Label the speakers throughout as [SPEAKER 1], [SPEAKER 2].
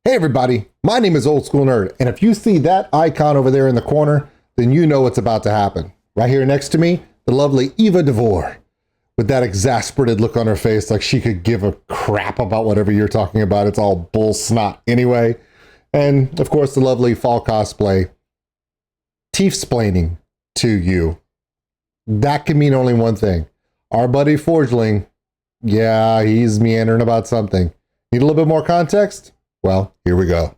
[SPEAKER 1] Hey everybody, my name is Old School Nerd, and if you see that icon over there in the corner, then you know what's about to happen. Right here next to me, the lovely Eva DeVore, with that exasperated look on her face like she could give a crap about whatever you're talking about. It's all bull snot anyway. And of course, the lovely fall cosplay, teeth-splaining to you. That can mean only one thing. Our buddy Forgeling, yeah, he's meandering about something. Need a little bit more context? Well, here we go.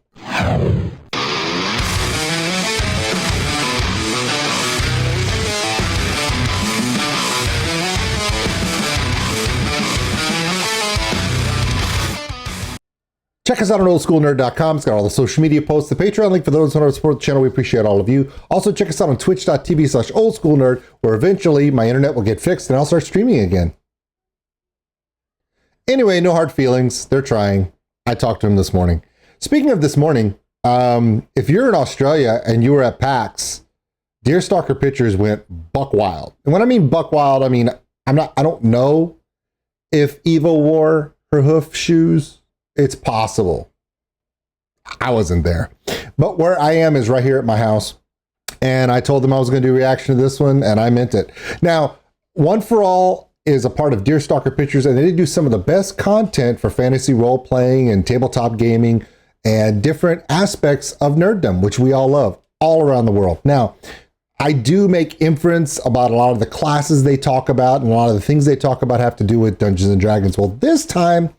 [SPEAKER 1] Check us out on OldSkuleNerd.com. It's got all the social media posts, the Patreon link for those who want to support the channel. We appreciate all of you. Also, check us out on twitch.tv/OldSkuleNerd, where eventually my internet will get fixed and I'll start streaming again. Anyway, no hard feelings. They're trying. I talked to him this morning. Speaking of this morning, if you're in Australia and you were at PAX, DeerStalker pictures went buck wild. And when I mean buck wild, I mean, I don't know if Eva wore her hoof shoes. It's possible. I wasn't there. But where I am is right here at my house. And I told them I was going to do a reaction to this one, and I meant it. Now, One for All is a part of DeerStalker Pictures, and they do some of the best content for fantasy role-playing and tabletop gaming and different aspects of nerddom, which we all love, all around the world. Now, I do make inference about a lot of the classes they talk about, and a lot of the things they talk about have to do with Dungeons and Dragons. Well, this time,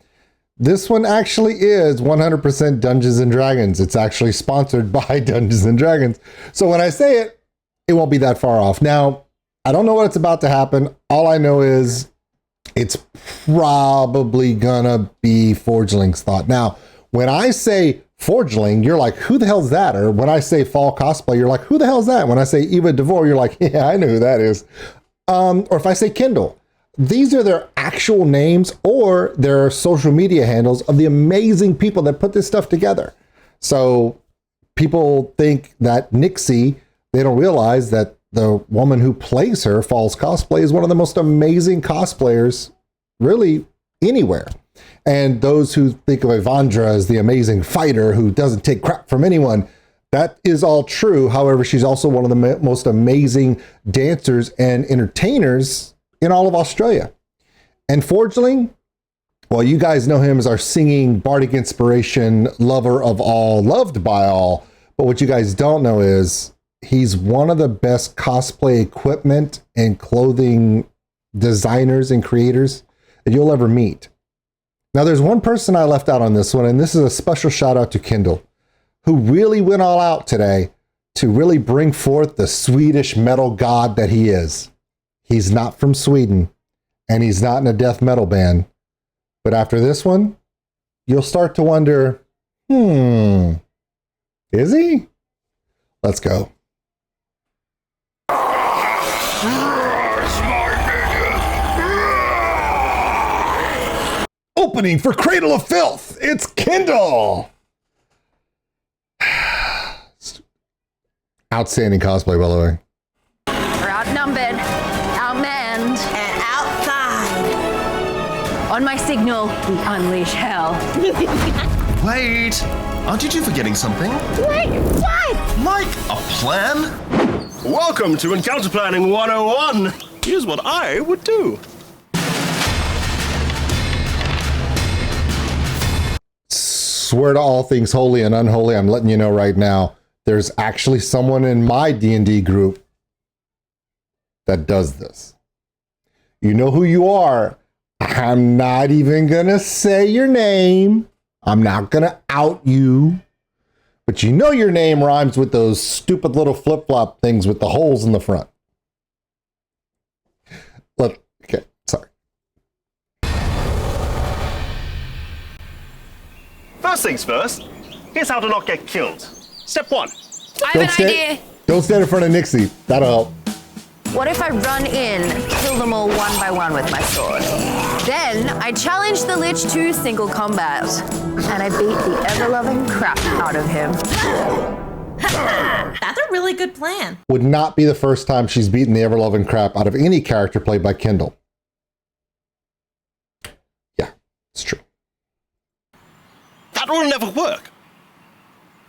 [SPEAKER 1] this one actually is 100% Dungeons and Dragons. It's actually sponsored by Dungeons and Dragons. So when I say it, it won't be that far off. Now, I don't know what's about to happen. All I know is it's probably gonna be Forgeling's thought. Now, when I say Forgeling, you're like, who the hell's that? Or when I say fall cosplay, you're like, who the hell's that? When I say Eva DeVore, you're like, yeah, I know who that is. Or if I say Kindle, these are their actual names or their social media handles of the amazing people that put this stuff together. So people think that Nixie, they don't realize that the woman who plays her, Falls Cosplay, is one of the most amazing cosplayers really anywhere. And those who think of Evandra as the amazing fighter who doesn't take crap from anyone, that is all true. However, she's also one of the most amazing dancers and entertainers in all of Australia. And Forgeling, well, you guys know him as our singing, bardic inspiration, lover of all, loved by all. But what you guys don't know is he's one of the best cosplay equipment and clothing designers and creators that you'll ever meet. Now, there's one person I left out on this one, and this is a special shout out to Kindle, who really went all out today to really bring forth the Swedish metal god that he is. He's not from Sweden, and he's not in a death metal band. But after this one, you'll start to wonder, is he? Let's go. Opening for Cradle of Filth, it's Kindle. Outstanding cosplay, by the way.
[SPEAKER 2] We're outnumbered, outmanned, and outside. On my signal, we unleash hell.
[SPEAKER 3] Wait, aren't you two forgetting something?
[SPEAKER 2] Wait, what?
[SPEAKER 3] Like a plan?
[SPEAKER 4] Welcome to Encounter Planning 101. Here's what I would do.
[SPEAKER 1] Swear to all things holy and unholy, I'm letting you know right now, there's actually someone in my D&D group that does this. You know who you are. I'm not even gonna say your name. I'm not gonna out you. But you know your name rhymes with those stupid little flip-flop things with the holes in the front. Look, okay, sorry.
[SPEAKER 4] First things first, here's how to not get killed. Step 1.
[SPEAKER 2] I have an idea.
[SPEAKER 1] Don't stand in front of Nixie. That'll help.
[SPEAKER 2] What if I run in, kill them all one by one with my sword? Then I challenge the Lich to single combat, and I beat the ever-loving crap out of him.
[SPEAKER 5] That's a really good plan.
[SPEAKER 1] Would not be the first time she's beaten the ever-loving crap out of any character played by Kindle. Yeah, it's true.
[SPEAKER 4] That will never work.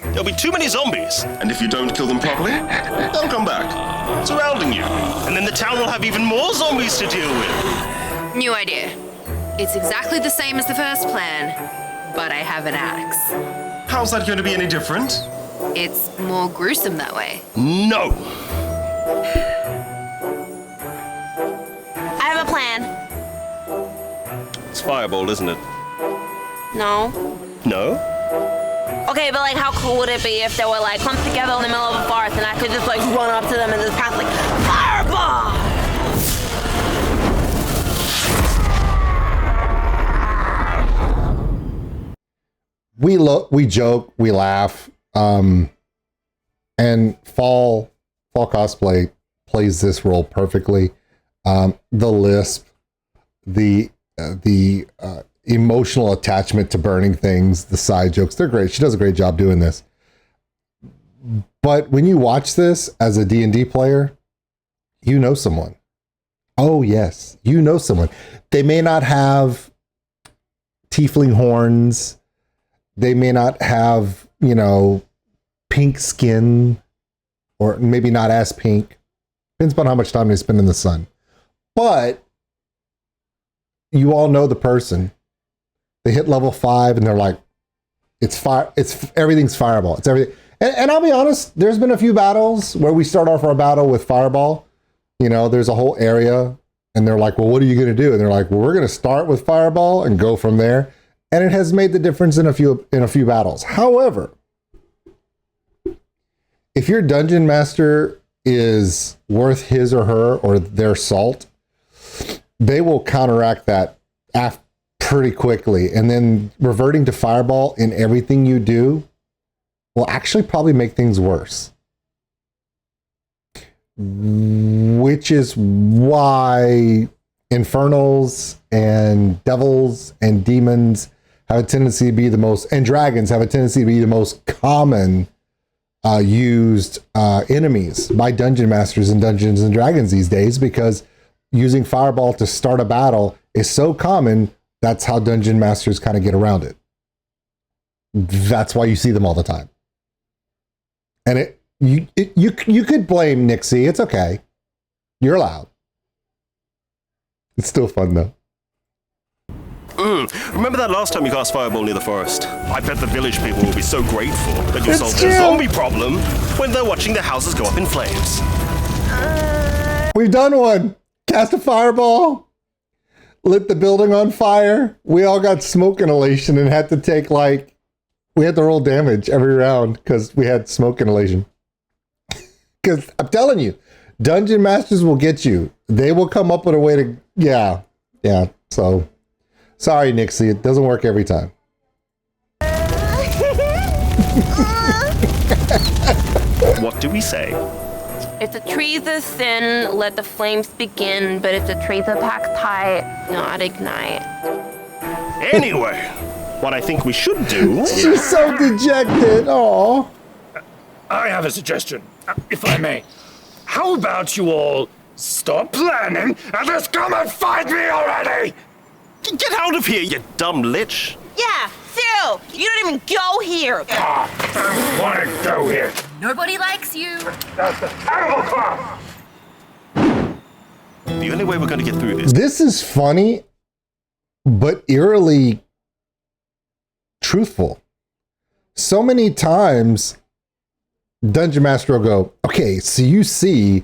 [SPEAKER 4] There'll be too many zombies.
[SPEAKER 3] And if you don't kill them properly, they'll come back, surrounding you.
[SPEAKER 4] And then the town will have even more zombies to deal with.
[SPEAKER 2] New idea. It's exactly the same as the first plan, but I have an axe.
[SPEAKER 3] How's that going to be any different?
[SPEAKER 2] It's more gruesome that way.
[SPEAKER 4] No.
[SPEAKER 5] I have a plan.
[SPEAKER 4] It's Fireball, isn't it?
[SPEAKER 5] No.
[SPEAKER 4] No?
[SPEAKER 5] Okay, but like, how cool would it be if they were like clumped together in the middle of a forest and I could just like run up to them and just pass like fireball?
[SPEAKER 1] We joke, we laugh, and Fall Cosplay plays this role perfectly. The lisp, the emotional attachment to burning things, the side jokes, they're great. She does a great job doing this. But when you watch this as a D&D player, you know someone. Oh yes, you know someone. They may not have tiefling horns. They may not have, pink skin, or maybe not as pink. Depends on how much time they spend in the sun. But you all know the person. They hit level 5 and they're like, everything's fireball. It's everything. And I'll be honest, there's been a few battles where we start off our battle with fireball. There's a whole area and they're like, well, what are you going to do? And they're like, well, we're going to start with fireball and go from there. And it has made the difference in a few battles. However, if your dungeon master is worth his or her or their salt, they will counteract that pretty quickly. And then reverting to fireball in everything you do will actually probably make things worse. Which is why infernals and devils and demons have a tendency to be and dragons have a tendency to be the most common used enemies by dungeon masters in Dungeons and Dragons these days, because using fireball to start a battle is so common. That's how dungeon masters kind of get around it. That's why you see them all the time. And you could blame Nixie. It's okay. You're allowed. It's still fun though.
[SPEAKER 4] Remember that last time you cast Fireball near the forest? I bet the village people will be so grateful that you solved their zombie problem when they're watching their houses go up in flames.
[SPEAKER 1] We've done one. Cast a fireball. Lit the building on fire. We all got smoke inhalation and had to take we had to roll damage every round because we had smoke inhalation. Because I'm telling you, dungeon masters will get you. They will come up with a way to, yeah. So, sorry, Nixie, it doesn't work every time.
[SPEAKER 4] What do we say?
[SPEAKER 5] If the trees are thin, let the flames begin, but if the trees are packed tight, not ignite.
[SPEAKER 4] Anyway, what I think we should do...
[SPEAKER 1] She's so dejected, aw.
[SPEAKER 6] I have a suggestion, if I may. How about you all stop planning and just come and fight me already?
[SPEAKER 4] Get out of here, you dumb lich!
[SPEAKER 5] Yeah, Cyril, you don't even go here.
[SPEAKER 6] I want to go here.
[SPEAKER 2] Nobody likes you.
[SPEAKER 6] That's a terrible club.
[SPEAKER 4] The only way we're going to get through this...
[SPEAKER 1] This is funny, but eerily truthful. So many times, Dungeon Master will go, okay, so you see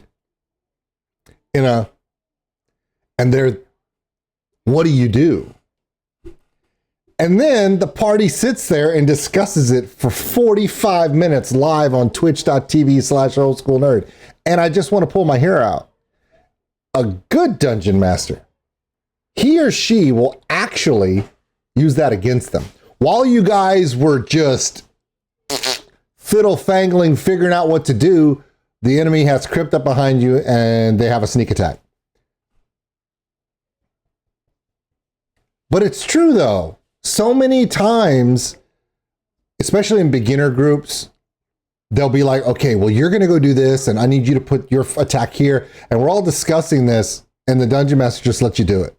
[SPEAKER 1] and what do you do? And then the party sits there and discusses it for 45 minutes live on twitch.tv/OldSkuleNerd. And I just want to pull my hair out. A good dungeon master, he or she will actually use that against them. While you guys were just fiddle-fangling, figuring out what to do, the enemy has crept up behind you and they have a sneak attack. But it's true though. So many times, especially in beginner groups, they'll be like, okay, well, you're going to go do this and I need you to put your attack here. And we're all discussing this and the dungeon master just lets you do it.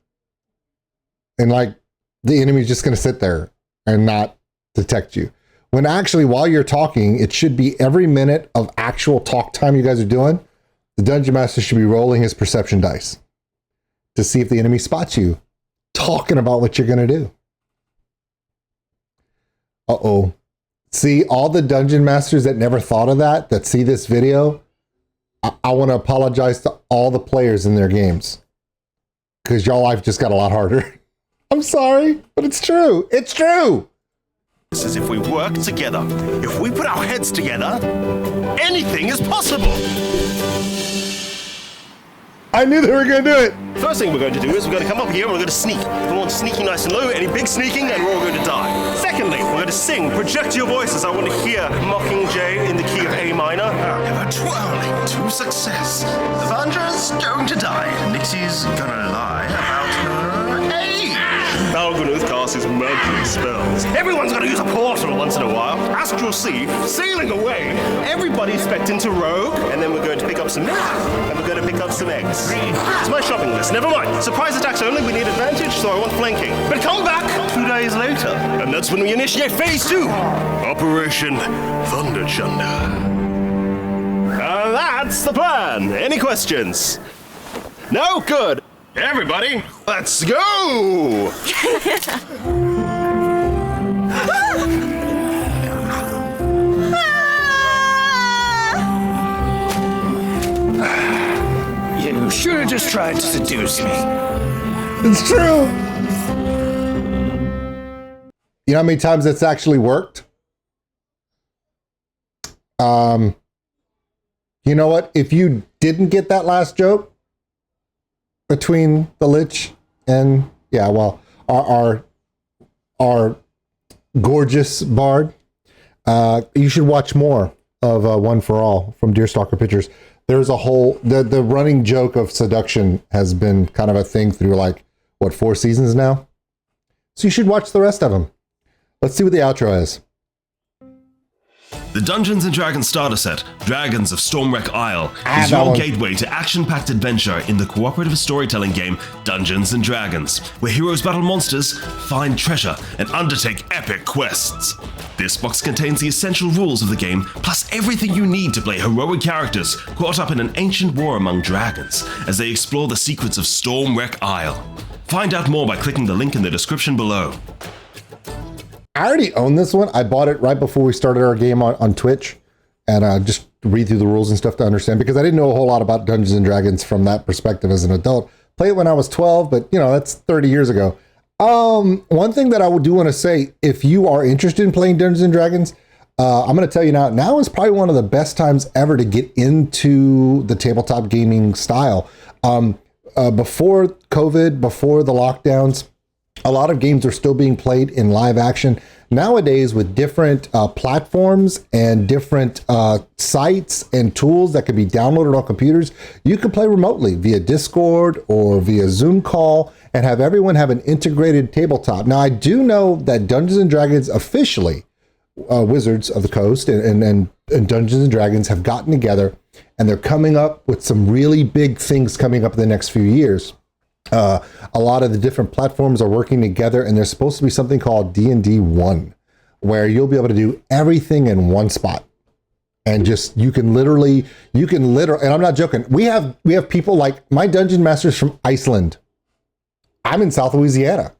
[SPEAKER 1] And the enemy's just going to sit there and not detect you. when actually while you're talking, it should be every minute of actual talk time you guys are doing. The Dungeon Master should be rolling his perception dice to see if the enemy spots you talking about what you're going to do. Uh-oh. See, all the Dungeon Masters that never thought of that see this video, I want to apologize to all the players in their games because y'all life just got a lot harder. I'm sorry, but it's true. It's true.
[SPEAKER 4] This is if we work together. If we put our heads together, anything is possible.
[SPEAKER 1] I knew they were going to do it.
[SPEAKER 4] First thing we're going to do is we're going to come up here and we're going to sneak. We want sneaking nice and low, any big sneaking, and we're all going to die. Secondly, we're going to sing. Project your voices. I want to hear Mockingjay in the key of A minor.
[SPEAKER 3] Ever twirling to success. Vandra's going to die. Nixie's gonna lie about her age.
[SPEAKER 4] Balgrunuth casts his magic spells. Everyone's going to use a portal once in a while. Astral Sea, sailing away. Everybody spec into Rogue, and then we're going to pick up some milk, and we're going to pick up some eggs. It's my shopping list. Never mind. Surprise attacks only. We need advantage, so I want flanking. But come back 2 days later, and that's when we initiate Phase 2, Operation Thunderchunder. And that's the plan. Any questions? No? Good. Everybody, let's go!
[SPEAKER 6] You should have just tried to seduce me.
[SPEAKER 1] It's true. You know how many times that's actually worked? You know what? If you didn't get that last joke between the Lich and our gorgeous bard, you should watch more of One for All from DeerStalker Pictures. There's a whole the running joke of seduction has been kind of a thing through 4 seasons now. So you should watch the rest of them. Let's see what the outro is.
[SPEAKER 3] The Dungeons & Dragons starter set, Dragons of Stormwreck Isle, is
[SPEAKER 1] that
[SPEAKER 3] your
[SPEAKER 1] one.
[SPEAKER 3] gateway to action-packed adventure in the cooperative storytelling game Dungeons & Dragons, where heroes battle monsters, find treasure, and undertake epic quests. This box contains the essential rules of the game, plus everything you need to play heroic characters caught up in an ancient war among dragons, as they explore the secrets of Stormwreck Isle. Find out more by clicking the link in the description below.
[SPEAKER 1] I already own this one. I bought it right before we started our game on Twitch, and just read through the rules and stuff to understand, because I didn't know a whole lot about Dungeons and Dragons from that perspective as an adult. Played it when I was 12, but that's 30 years ago. One thing that I do want to say, if you are interested in playing Dungeons and Dragons, I'm going to tell you now is probably one of the best times ever to get into the tabletop gaming style. Before COVID, before the lockdowns, a lot of games are still being played in live action. Nowadays, with different platforms and different sites and tools that can be downloaded on computers, you can play remotely via Discord or via Zoom call and have everyone have an integrated tabletop. Now, I do know that Dungeons & Dragons officially, Wizards of the Coast and Dungeons & Dragons have gotten together, and they're coming up with some really big things coming up in the next few years. A lot of the different platforms are working together, and there's supposed to be something called D&D 1, where you'll be able to do everything in one spot. And you can literally, and I'm not joking. We have people like my dungeon masters from Iceland. I'm in South Louisiana.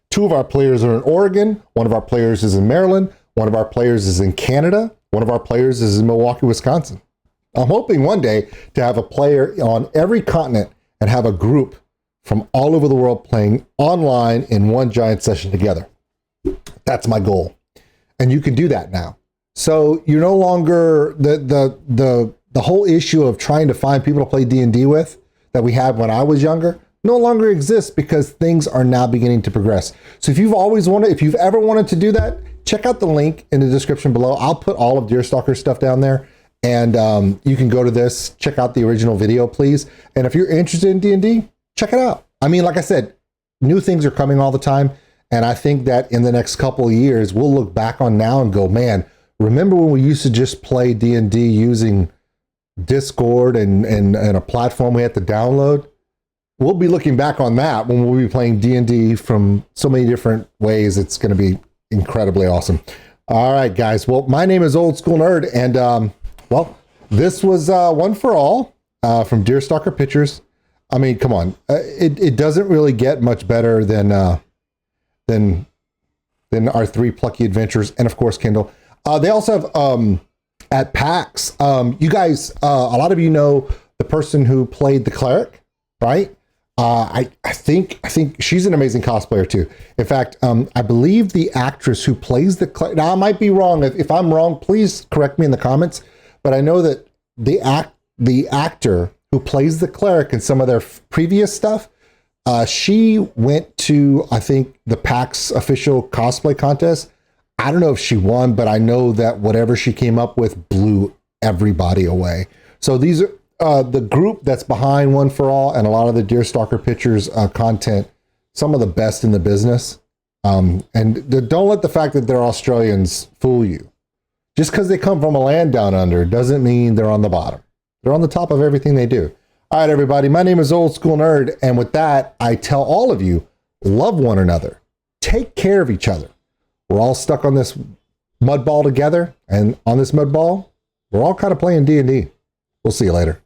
[SPEAKER 1] 2 of our players are in Oregon. 1 of our players is in Maryland. 1 of our players is in Canada. 1 of our players is in Milwaukee, Wisconsin. I'm hoping one day to have a player on every continent and have a group from all over the world playing online in one giant session together. That's my goal. And you can do that now. So you're no longer the whole issue of trying to find people to play D&D with that we had when I was younger no longer exists, because things are now beginning to progress. So if you've ever wanted to do that, check out the link in the description below. I'll put all of DeerStalker stuff down there, and you can go to this, check out the original video, please. And if you're interested in D&D, check it out. I mean, like I said, new things are coming all the time. And I think that in the next couple of years, we'll look back on now and go, man, remember when we used to just play D&D using Discord and a platform we had to download? We'll be looking back on that when we'll be playing D&D from so many different ways. It's going to be incredibly awesome. All right, guys. Well, my name is Old School Nerd, and well, this was one for all from DeerStalker Pictures. I mean, come on, it doesn't really get much better than our 3 plucky adventures, and of course, Kindle. They also have at PAX. You guys, a lot of you know the person who played the cleric, right? I think she's an amazing cosplayer too. In fact, I believe the actress who plays the cleric. Now I might be wrong. If I'm wrong, please correct me in the comments. But I know that the actor who plays the cleric in some of their previous stuff, she went to, I think, the PAX official cosplay contest. I don't know if she won, but I know that whatever she came up with blew everybody away. So these are the group that's behind One for All and a lot of the DeerStalker Pictures content, some of the best in the business. And don't let the fact that they're Australians fool you. Just because they come from a land down under doesn't mean they're on the bottom. They're on the top of everything they do. All right, everybody, my name is Old School Nerd. And with that, I tell all of you, love one another. Take care of each other. We're all stuck on this mud ball together. And on this mud ball, we're all kind of playing D&D. We'll see you later.